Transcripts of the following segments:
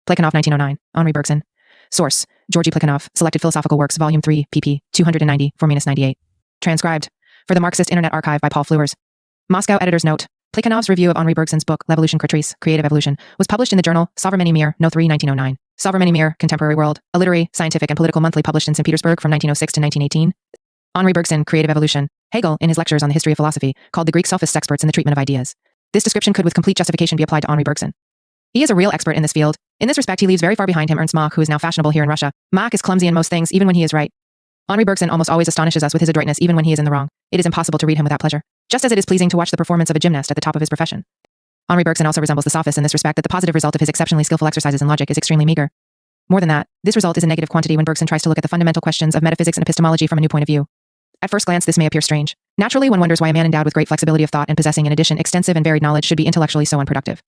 Plekhanov, 1909. Henri Bergson. Source: Georgi Plekhanov, Selected Philosophical Works, Volume 3, pp. 290, 4-98. Transcribed for the Marxist Internet Archive by Paul Flewers. Moscow Editor's Note. Plekhanov's review of Henri Bergson's book, L'Evolution Créatrice, Creative Evolution, was published in the journal Sovremenny Mir, No. 3, 1909. Sovremenny Mir, Contemporary World, a literary, scientific, and political monthly published in St. Petersburg from 1906 to 1918. Henri Bergson, Creative Evolution. Hegel, in his lectures on the history of philosophy, called the Greek sophists experts in the treatment of ideas. This description could with complete justification be applied to Henri Bergson. He is a real expert in this field. In this respect, he leaves very far behind him Ernst Mach, who is now fashionable here in Russia. Mach is clumsy in most things, even when he is right. Henri Bergson almost always astonishes us with his adroitness, even when he is in the wrong. It is impossible to read him without pleasure, just as it is pleasing to watch the performance of a gymnast at the top of his profession. Henri Bergson also resembles the sophists in this respect, that the positive result of his exceptionally skillful exercises in logic is extremely meager. More than that, this result is a negative quantity when Bergson tries to look at the fundamental questions of metaphysics and epistemology from a new point of view. At first glance, this may appear strange. Naturally, one wonders why a man endowed with great flexibility of thought and possessing in addition extensive and varied knowledge should be intellectually so unproductive.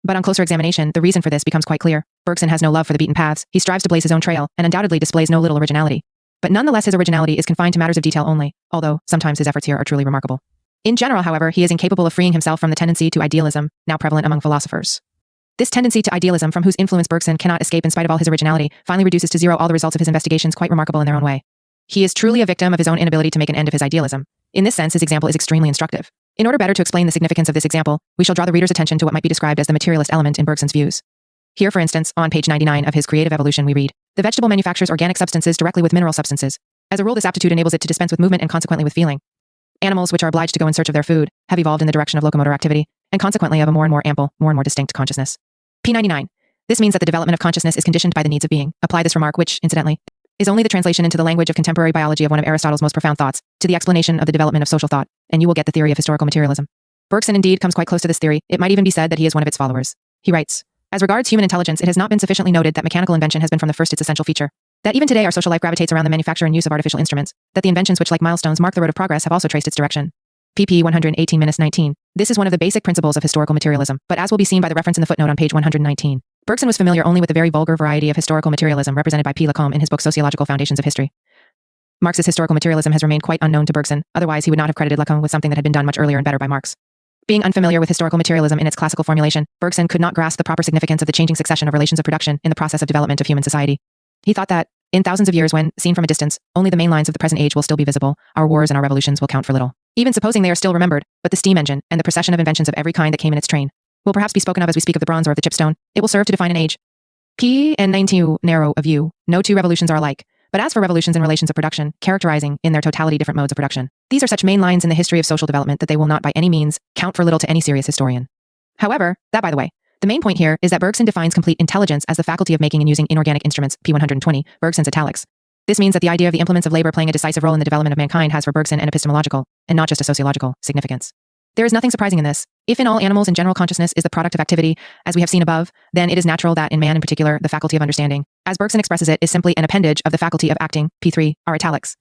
But on closer examination, the reason for this becomes quite clear. Bergson has no love for the beaten paths, he strives to blaze his own trail, and undoubtedly displays no little originality. But nonetheless, his originality is confined to matters of detail only, although sometimes his efforts here are truly remarkable. In general, however, he is incapable of freeing himself from the tendency to idealism, now prevalent among philosophers. This tendency to idealism, from whose influence Bergson cannot escape in spite of all his originality, finally reduces to zero all the results of his investigations, quite remarkable in their own way. He is truly a victim of his own inability to make an end of his idealism. In this sense, his example is extremely instructive. In order better to explain the significance of this example, we shall draw the reader's attention to what might be described as the materialist element in Bergson's views. Here, for instance, on page 99 of his Creative Evolution, we read, "The vegetable manufactures organic substances directly with mineral substances. As a rule, this aptitude enables it to dispense with movement and consequently with feeling. Animals, which are obliged to go in search of their food, have evolved in the direction of locomotor activity, and consequently of a more and more ample, more and more distinct consciousness." P99. This means that the development of consciousness is conditioned by the needs of being. Apply this remark, which, incidentally, is only the translation into the language of contemporary biology of one of Aristotle's most profound thoughts, to the explanation of the development of social thought, and you will get the theory of historical materialism. Bergson indeed comes quite close to this theory. It might even be said that he is one of its followers. He writes, "As regards human intelligence, it has not been sufficiently noted that mechanical invention has been from the first its essential feature. That even today our social life gravitates around the manufacture and use of artificial instruments. That the inventions which, like milestones, mark the road of progress have also traced its direction." pp. 118-19. This is one of the basic principles of historical materialism, but as will be seen by the reference in the footnote on page 119, Bergson was familiar only with the very vulgar variety of historical materialism represented by P. Lacombe in his book Sociological Foundations of History. Marx's historical materialism has remained quite unknown to Bergson, otherwise he would not have credited Lacombe with something that had been done much earlier and better by Marx. Being unfamiliar with historical materialism in its classical formulation, Bergson could not grasp the proper significance of the changing succession of relations of production in the process of development of human society. He thought that, in thousands of years when, seen from a distance, only the main lines of the present age will still be visible, our wars and our revolutions will count for little. Even supposing they are still remembered, but the steam engine, and the procession of inventions of every kind that came in its train, will perhaps be spoken of as we speak of the bronze or of the chipstone. It will serve to define an age. P and 92 narrow a view. No two revolutions are alike. But as for revolutions and relations of production, characterizing, in their totality, different modes of production, these are such main lines in the history of social development that they will not by any means count for little to any serious historian. However, that by the way, the main point here is that Bergson defines complete intelligence as the faculty of making and using inorganic instruments, P120, Bergson's italics. This means that the idea of the implements of labor playing a decisive role in the development of mankind has for Bergson an epistemological, and not just a sociological, significance. There is nothing surprising in this. If in all animals in general consciousness is the product of activity, as we have seen above, then it is natural that in man in particular, the faculty of understanding, as Bergson expresses it, is simply an appendage of the faculty of acting, P3, our italics.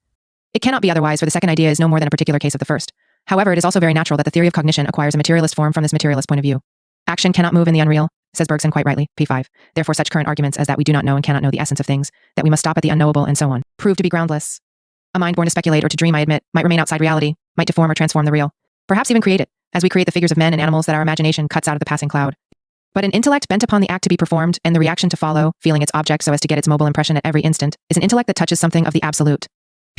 It cannot be otherwise, for the second idea is no more than a particular case of the first. However, it is also very natural that the theory of cognition acquires a materialist form from this materialist point of view. Action cannot move in the unreal, says Bergson quite rightly, P5. Therefore such current arguments as that we do not know and cannot know the essence of things, that we must stop at the unknowable, and so on, prove to be groundless. A mind born to speculate or to dream, I admit, might remain outside reality, might deform or transform the real, perhaps even create it, as we create the figures of men and animals that our imagination cuts out of the passing cloud. But an intellect bent upon the act to be performed, and the reaction to follow, feeling its object so as to get its mobile impression at every instant, is an intellect that touches something of the absolute.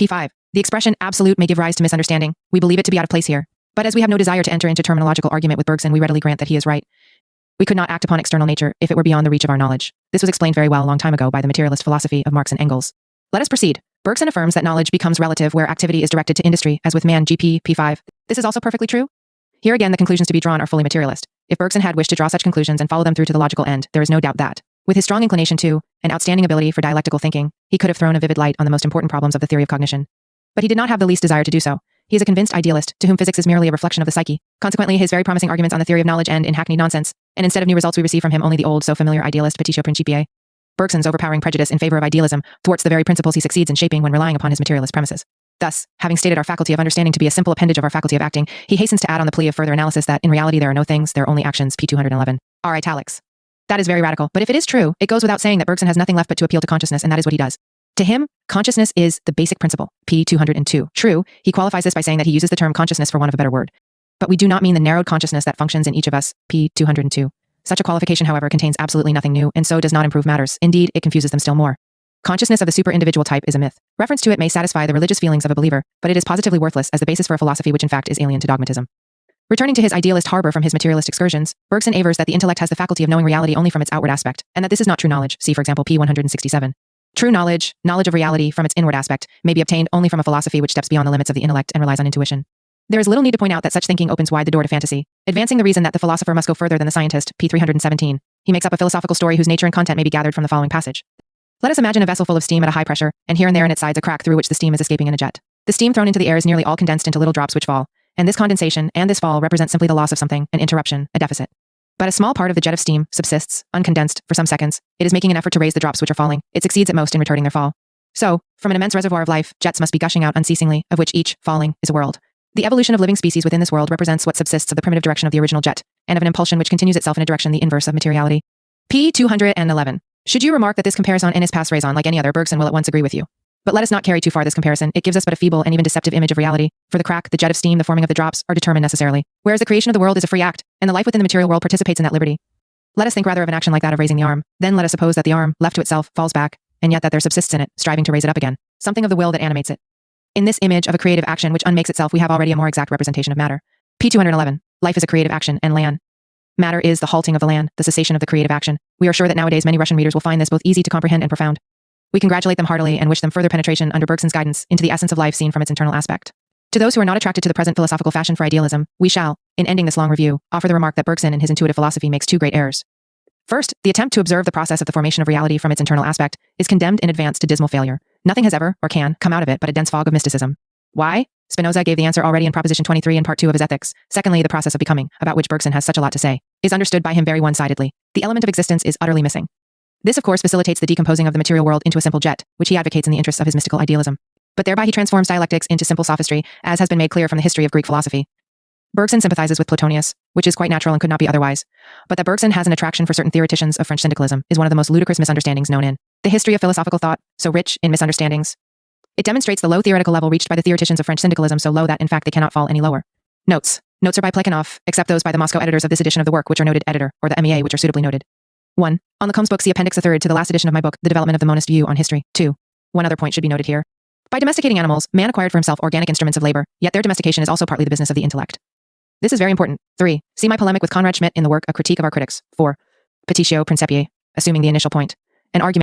P5. The expression absolute may give rise to misunderstanding. We believe it to be out of place here. But as we have no desire to enter into terminological argument with Bergson, we readily grant that he is right. We could not act upon external nature if it were beyond the reach of our knowledge. This was explained very well a long time ago by the materialist philosophy of Marx and Engels. Let us proceed. Bergson affirms that knowledge becomes relative where activity is directed to industry, as with man, GP, P5. This is also perfectly true. Here again, the conclusions to be drawn are fully materialist. If Bergson had wished to draw such conclusions and follow them through to the logical end, there is no doubt that, with his strong inclination to, and outstanding ability for dialectical thinking, he could have thrown a vivid light on the most important problems of the theory of cognition. But he did not have the least desire to do so. He is a convinced idealist, to whom physics is merely a reflection of the psyche. Consequently, his very promising arguments on the theory of knowledge end in hackneyed nonsense, and instead of new results we receive from him only the old, so familiar idealist petitio principii. Bergson's overpowering prejudice in favor of idealism thwarts the very principles he succeeds in shaping when relying upon his materialist premises. Thus, having stated our faculty of understanding to be a simple appendage of our faculty of acting, he hastens to add on the plea of further analysis that, in reality, there are no things, there are only actions, P211. Our italics. That is very radical, but if it is true, it goes without saying that Bergson has nothing left but to appeal to consciousness, and that is what he does. To him, consciousness is the basic principle, P202. True, he qualifies this by saying that he uses the term consciousness for want of a better word. But we do not mean the narrowed consciousness that functions in each of us, P202. Such a qualification, however, contains absolutely nothing new, and so does not improve matters. Indeed, it confuses them still more. Consciousness of the super-individual type is a myth. Reference to it may satisfy the religious feelings of a believer, but it is positively worthless as the basis for a philosophy which in fact is alien to dogmatism. Returning to his idealist harbor from his materialist excursions, Bergson avers that the intellect has the faculty of knowing reality only from its outward aspect, and that this is not true knowledge. See, for example, p. 167. True knowledge, knowledge of reality from its inward aspect, may be obtained only from a philosophy which steps beyond the limits of the intellect and relies on intuition. There is little need to point out that such thinking opens wide the door to fantasy, advancing the reason that the philosopher must go further than the scientist. P. 317. He makes up a philosophical story whose nature and content may be gathered from the following passage. Let us imagine a vessel full of steam at a high pressure, and here and there in its sides a crack through which the steam is escaping in a jet. The steam thrown into the air is nearly all condensed into little drops which fall, and this condensation and this fall represent simply the loss of something, an interruption, a deficit. But a small part of the jet of steam subsists, uncondensed, for some seconds. It is making an effort to raise the drops which are falling. It succeeds at most in retarding their fall. So, from an immense reservoir of life, jets must be gushing out unceasingly, of which each, falling, is a world. The evolution of living species within this world represents what subsists of the primitive direction of the original jet, and of an impulsion which continues itself in a direction the inverse of materiality. P. 211. Should you remark that this comparison is passe raison like any other, Bergson will at once agree with you. But let us not carry too far this comparison. It gives us but a feeble and even deceptive image of reality, for the crack, the jet of steam, the forming of the drops, are determined necessarily, whereas the creation of the world is a free act, and the life within the material world participates in that liberty. Let us think rather of an action like that of raising the arm. Then let us suppose that the arm, left to itself, falls back, and yet that there subsists in it, striving to raise it up again, something of the will that animates it. In this image of a creative action which unmakes itself, we have already a more exact representation of matter. P. 211. Life is a creative action, and land. Matter is the halting of the land, the cessation of the creative action. We are sure that nowadays many Russian readers will find this both easy to comprehend and profound. We congratulate them heartily and wish them further penetration under Bergson's guidance into the essence of life seen from its internal aspect. To those who are not attracted to the present philosophical fashion for idealism, we shall, in ending this long review, offer the remark that Bergson in his intuitive philosophy makes two great errors. First, the attempt to observe the process of the formation of reality from its internal aspect is condemned in advance to dismal failure. Nothing has ever, or can, come out of it but a dense fog of mysticism. Why? Spinoza gave the answer already in Proposition 23 in Part 2 of his Ethics. Secondly, the process of becoming, about which Bergson has such a lot to say, is understood by him very one-sidedly. The element of existence is utterly missing. This, of course, facilitates the decomposing of the material world into a simple jet, which he advocates in the interests of his mystical idealism. But thereby he transforms dialectics into simple sophistry, as has been made clear from the history of Greek philosophy. Bergson sympathizes with Plotinus, which is quite natural and could not be otherwise. But that Bergson has an attraction for certain theoreticians of French syndicalism is one of the most ludicrous misunderstandings known in the history of philosophical thought, so rich in misunderstandings. It demonstrates the low theoretical level reached by the theoreticians of French syndicalism, so low that, in fact, they cannot fall any lower. Notes. Notes are by plekhanov, except those by the Moscow editors of this edition of the work, which are noted editor, or the MEA, which are suitably noted. 1. On the Combs book, see Appendix 3 to the last edition of my book, The Development of the Monist View on History. 2. One other point should be noted here. By domesticating animals, man acquired for himself organic instruments of labor, yet their domestication is also partly the business of the intellect. This is very important. 3. See my polemic with Conrad Schmidt in the work A Critique of Our Critics. 4. Petitio Principii, assuming the initial point. An argument